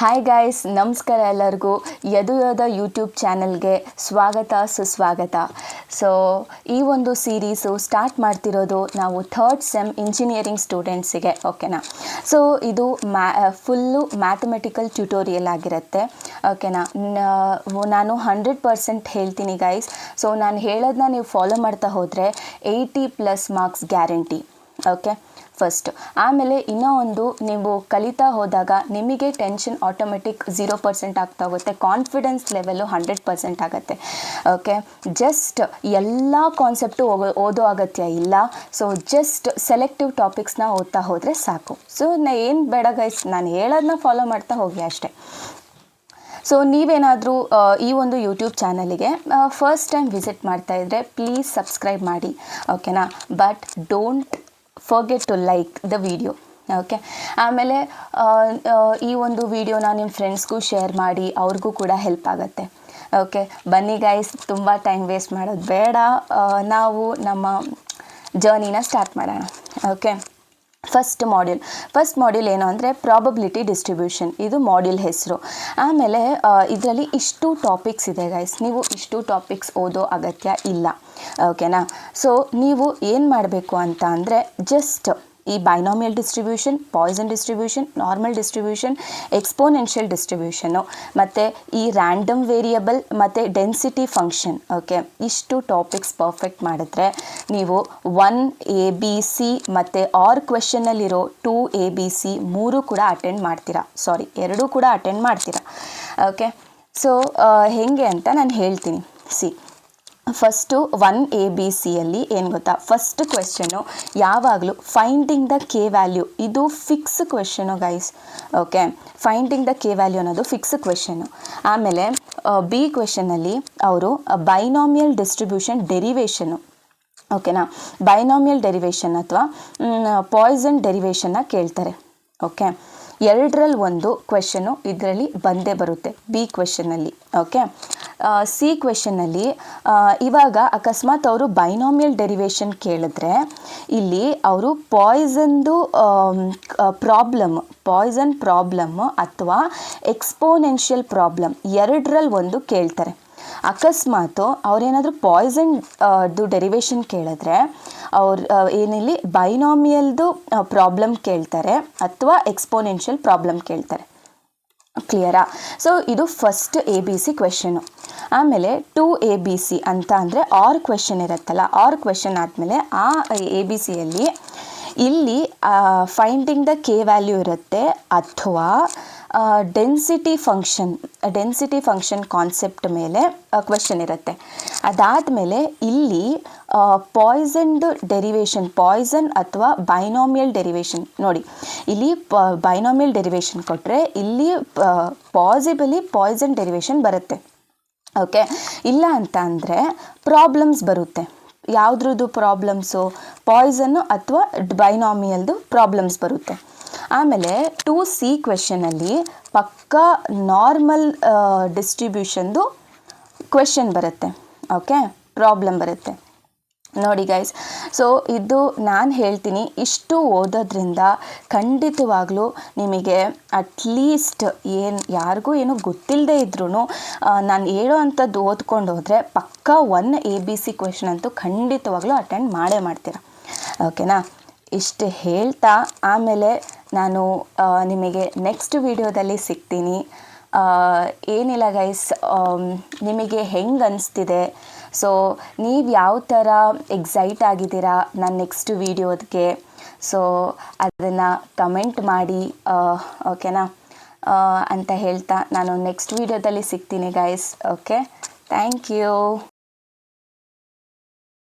Hi guys, ನಮಸ್ಕಾರ ಎಲ್ಲರಿಗೂ. ಯದುಯದ YouTube ಚಾನಲ್ಗೆ ಸ್ವಾಗತ ಸುಸ್ವಾಗತ. ಸೊ ಈ ಒಂದು ಸೀರೀಸು ಸ್ಟಾರ್ಟ್ ಮಾಡ್ತಿರೋದು ನಾವು ಥರ್ಡ್ ಸೆಮ್ ಇಂಜಿನಿಯರಿಂಗ್ ಸ್ಟೂಡೆಂಟ್ಸಿಗೆ, ಓಕೆನಾ. ಸೊ ಇದು ಫುಲ್ಲು ಮ್ಯಾಥಮೆಟಿಕಲ್ ಟ್ಯುಟೋರಿಯಲ್ ಆಗಿರುತ್ತೆ, ಓಕೆನಾ. ನಾನು 100% ಹೇಳ್ತೀನಿ ಗೈಸ್. ಸೊ ನಾನು ಹೇಳೋದನ್ನ ನೀವು ಫಾಲೋ ಮಾಡ್ತಾ ಹೋದರೆ 80+ ಮಾರ್ಕ್ಸ್ ಗ್ಯಾರಂಟಿ, ಓಕೆ. ಫಸ್ಟ್ ಆಮೇಲೆ ಇನ್ನೂ ಒಂದು, ನೀವು ಕಲಿತಾ ಹೋದಾಗ ನಿಮಗೆ ಟೆನ್ಷನ್ ಆಟೋಮೆಟಿಕ್ 0% ಆಗ್ತಾ ಹೋಗುತ್ತೆ, ಕಾನ್ಫಿಡೆನ್ಸ್ ಲೆವೆಲ್ಲು 100% ಆಗುತ್ತೆ, ಓಕೆ. ಜಸ್ಟ್ ಎಲ್ಲ ಕಾನ್ಸೆಪ್ಟು ಓದೋ ಅಗತ್ಯ ಇಲ್ಲ. ಸೊ ಜಸ್ಟ್ ಸೆಲೆಕ್ಟಿವ್ ಟಾಪಿಕ್ಸ್ನ ಓದ್ತಾ ಹೋದರೆ ಸಾಕು. ಸೊ ಏನು ಬೇಡ ಗೈಸ್, ನಾನು ಹೇಳೋದನ್ನ ಫಾಲೋ ಮಾಡ್ತಾ ಹೋಗಿ ಅಷ್ಟೇ. ಸೊ ನೀವೇನಾದರೂ ಈ ಒಂದು ಯೂಟ್ಯೂಬ್ ಚಾನಲಿಗೆ ಫಸ್ಟ್ ಟೈಮ್ ವಿಸಿಟ್ ಮಾಡ್ತಾಯಿದ್ರೆ ಪ್ಲೀಸ್ ಸಬ್ಸ್ಕ್ರೈಬ್ ಮಾಡಿ, ಓಕೆನಾ. But don't forget to like the video, okay. ಆಮೇಲೆ ಈ ಒಂದು ವಿಡಿಯೋನ ನಿಮ್ಮ ಫ್ರೆಂಡ್ಸ್ಗೂ ಶೇರ್ ಮಾಡಿ, ಅವ್ರಿಗೂ ಕೂಡ ಹೆಲ್ಪ್ ಆಗುತ್ತೆ, ಓಕೆ. ಬನ್ನಿ ಗೈಸ್, ತುಂಬ ಟೈಮ್ ವೇಸ್ಟ್ ಮಾಡೋದು ಬೇಡ, ನಾವು ನಮ್ಮ ಜರ್ನಿನ ಸ್ಟಾರ್ಟ್ ಮಾಡೋಣ, ಓಕೆ. ಫಸ್ಟ್ ಮಾಡ್ಯೂಲ್ ಏನು ಅಂದರೆ ಪ್ರಾಬಬಿಲಿಟಿ ಡಿಸ್ಟ್ರಿಬ್ಯೂಷನ್, ಇದು ಮಾಡ್ಯೂಲ್ ಹೆಸರು. ಆಮೇಲೆ ಇದರಲ್ಲಿ ಇಷ್ಟು ಟಾಪಿಕ್ಸ್ ಇದೆ ಗೈಸ್, ನೀವು ಇಷ್ಟು ಟಾಪಿಕ್ಸ್ ಓದೋ ಅಗತ್ಯ ಇಲ್ಲ, ಓಕೆನಾ. ಸೊ ನೀವು ಏನು ಮಾಡಬೇಕು ಅಂತ ಅಂದರೆ ಜಸ್ಟ್ ಈ binomial distribution, Poisson distribution, normal distribution, exponential distribution, ಮತ್ತು ಈ ರ್ಯಾಂಡಮ್ ವೇರಿಯಬಲ್ ಮತ್ತು ಡೆನ್ಸಿಟಿ ಫಂಕ್ಷನ್, ಓಕೆ. ಇಷ್ಟು ಟಾಪಿಕ್ಸ್ ಪರ್ಫೆಕ್ಟ್ ಮಾಡಿದ್ರೆ ನೀವು 1 ABC ಮತ್ತು ಆರ್ ಕ್ವೆಶನಲ್ಲಿರೋ 2 ABC 3 ಕೂಡ ಅಟೆಂಡ್ ಮಾಡ್ತೀರಾ, ಸಾರಿ 2 ಕೂಡ ಅಟೆಂಡ್ ಮಾಡ್ತೀರಾ, ಓಕೆ. ಸೊ ಹೇಗೆ ಅಂತ ನಾನು ಹೇಳ್ತೀನಿ. ಫಸ್ಟು 1 ABCಯಲ್ಲಿ ಏನು ಗೊತ್ತಾ, ಫಸ್ಟ್ ಕ್ವೆಶ್ಚನು ಯಾವಾಗಲೂ ಫೈಂಡಿಂಗ್ ದ ಕೆ ವ್ಯಾಲ್ಯೂ, ಇದು fix question guys, okay. Finding the K value ಅನ್ನೋದು ಫಿಕ್ಸ್ ಕ್ವೆಶ್ಚನು. ಆಮೇಲೆ ಬಿ ಕ್ವೆಶ್ಚನಲ್ಲಿ ಅವರು ಬೈನಾಮಿಯಲ್ ಡಿಸ್ಟ್ರಿಬ್ಯೂಷನ್ ಡೆರಿವೇಷನು, ಓಕೆನಾ. ಬೈನಾಮಿಯಲ್ ಡೆರಿವೇಷನ್ ಅಥವಾ ಪಾಯ್ಸನ್ ಡೆರಿವೇಷನ್ನ ಕೇಳ್ತಾರೆ, ಓಕೆ. 2ರಲ್ಲಿ 1 ಕ್ವೆಶ್ಚನು ಇದರಲ್ಲಿ ಬಂದೇ ಬರುತ್ತೆ ಬಿ ಕ್ವೆಶ್ಚನಲ್ಲಿ, ಓಕೆ. ಸಿ ಕ್ವೆಶ್ಚನ್ನಲ್ಲಿ ಇವಾಗ ಅಕಸ್ಮಾತ್ ಅವರು ಬೈನಾಮಿಯಲ್ ಡೆರಿವೇಷನ್ ಕೇಳಿದ್ರೆ ಇಲ್ಲಿ ಅವರು ಪಾಯ್ಸನ್ದು ಪ್ರಾಬ್ಲಮ್ ಅಥವಾ ಎಕ್ಸ್ಪೋನೆನ್ಷಿಯಲ್ ಪ್ರಾಬ್ಲಮ್ 2ರಲ್ಲಿ 1 ಕೇಳ್ತಾರೆ. ಅಕಸ್ಮಾತು ಅವ್ರೇನಾದರೂ ಪಾಯ್ಸನ್ದು ಡೆರಿವೇಷನ್ ಕೇಳಿದ್ರೆ ಅವ್ರು ಏನಿಲ್ಲಿ ಬೈನಾಮಿಯಲ್ದು ಪ್ರಾಬ್ಲಮ್ ಕೇಳ್ತಾರೆ ಅಥವಾ ಎಕ್ಸ್ಪೋನೆನ್ಷಿಯಲ್ ಪ್ರಾಬ್ಲಮ್ ಕೇಳ್ತಾರೆ, ಕ್ಲಿಯರಾ. ಸೊ ಇದು ಫಸ್ಟ್ ABC ಕ್ವೆಶ್ಚನು. ಆಮೇಲೆ 2 ABC ಅಂತ ಅಂದರೆ ಆರ್ ಕ್ವೆಶ್ಚನ್ ಇರುತ್ತಲ್ಲ, ಆರ್ ಕ್ವೆಶ್ಚನ್ ಆದಮೇಲೆ ಆ ABCಯಲ್ಲಿ ಇಲ್ಲಿ ಫೈಂಡಿಂಗ್ ದ ಕೆ ವ್ಯಾಲ್ಯೂ ಇರುತ್ತೆ ಅಥವಾ ಡೆನ್ಸಿಟಿ ಫಂಕ್ಷನ್ ಕಾನ್ಸೆಪ್ಟ್ ಮೇಲೆ ಕ್ವೆಶ್ಚನ್ ಇರುತ್ತೆ. ಅದಾದಮೇಲೆ ಇಲ್ಲಿ ಪಾಯ್ಸನ್ದು ಡೆರಿವೇಷನ್, ಪಾಯ್ಸನ್ ಅಥವಾ ಬೈನಾಮಿಯಲ್ ಡೆರಿವೇಷನ್, ನೋಡಿ ಇಲ್ಲಿ ಬೈನಾಮಿಯಲ್ ಡೆರಿವೇಷನ್ ಕೊಟ್ಟರೆ ಇಲ್ಲಿ ಪಾಸಿಬಲಿ ಪಾಯ್ಸನ್ ಡೆರಿವೇಷನ್ ಬರುತ್ತೆ, ಓಕೆ. ಇಲ್ಲ ಅಂತ ಅಂದರೆ ಪ್ರಾಬ್ಲಮ್ಸ್ ಬರುತ್ತೆ. ಯಾವುದ್ರದ್ದು ಪ್ರಾಬ್ಲಮ್ಸು, ಪಾಯ್ಸನ್ನು ಅಥವಾ ಬೈನಾಮಿಯಲ್ದು ಪ್ರಾಬ್ಲಮ್ಸ್ ಬರುತ್ತೆ. ಆಮೇಲೆ 2C ಕ್ವೆಶ್ಚನಲ್ಲಿ ಪಕ್ಕಾ ನಾರ್ಮಲ್ ಡಿಸ್ಟ್ರಿಬ್ಯೂಷನ್ದು ಕ್ವೆಶ್ಚನ್ ಬರುತ್ತೆ, ಓಕೆ, ಪ್ರಾಬ್ಲಮ್ ಬರುತ್ತೆ. ನೋಡಿ ಗೈಸ್, ಸೊ ಇದು ನಾನು ಹೇಳ್ತೀನಿ, ಇಷ್ಟು ಓದೋದ್ರಿಂದ ಖಂಡಿತವಾಗ್ಲೂ ನಿಮಗೆ ಅಟ್ಲೀಸ್ಟ್ ಯಾರಿಗೂ ಏನೂ ಗೊತ್ತಿಲ್ಲದೆ ಇದ್ರೂ ನಾನು ಹೇಳೋ ಅಂಥದ್ದು ಓದ್ಕೊಂಡು ಹೋದರೆ ಪಕ್ಕಾ 1 ABC ಕ್ವೆಶ್ಚನ್ ಅಂತೂ ಖಂಡಿತವಾಗ್ಲೂ ಅಟೆಂಡ್ ಮಾಡೇ ಮಾಡ್ತೀರಾ, ಓಕೆನಾ. ಇಷ್ಟು ಹೇಳ್ತಾ ಆಮೇಲೆ ನಾನು ನಿಮಗೆ ನೆಕ್ಸ್ಟ್ ವಿಡಿಯೋದಲ್ಲಿ ಸಿಗ್ತೀನಿ. ಏನಿಲ್ಲ ಗೈಸ್, ನಿಮಗೆ ಹೆಂಗೆ ಅನಿಸ್ತಿದೆ, ಸೊ ನೀವು ಯಾವ ಥರ ಎಕ್ಸೈಟ್ ಆಗಿದ್ದೀರಾ ನನ್ನ ನೆಕ್ಸ್ಟ್ ವಿಡಿಯೋದಕ್ಕೆ, ಸೊ ಅದನ್ನು ಕಮೆಂಟ್ ಮಾಡಿ, ಓಕೆನಾ ಅಂತ ಹೇಳ್ತಾ ನಾನು ನೆಕ್ಸ್ಟ್ ವಿಡಿಯೋದಲ್ಲಿ ಸಿಗ್ತೀನಿ ಗೈಸ್, ಓಕೆ. Thank you.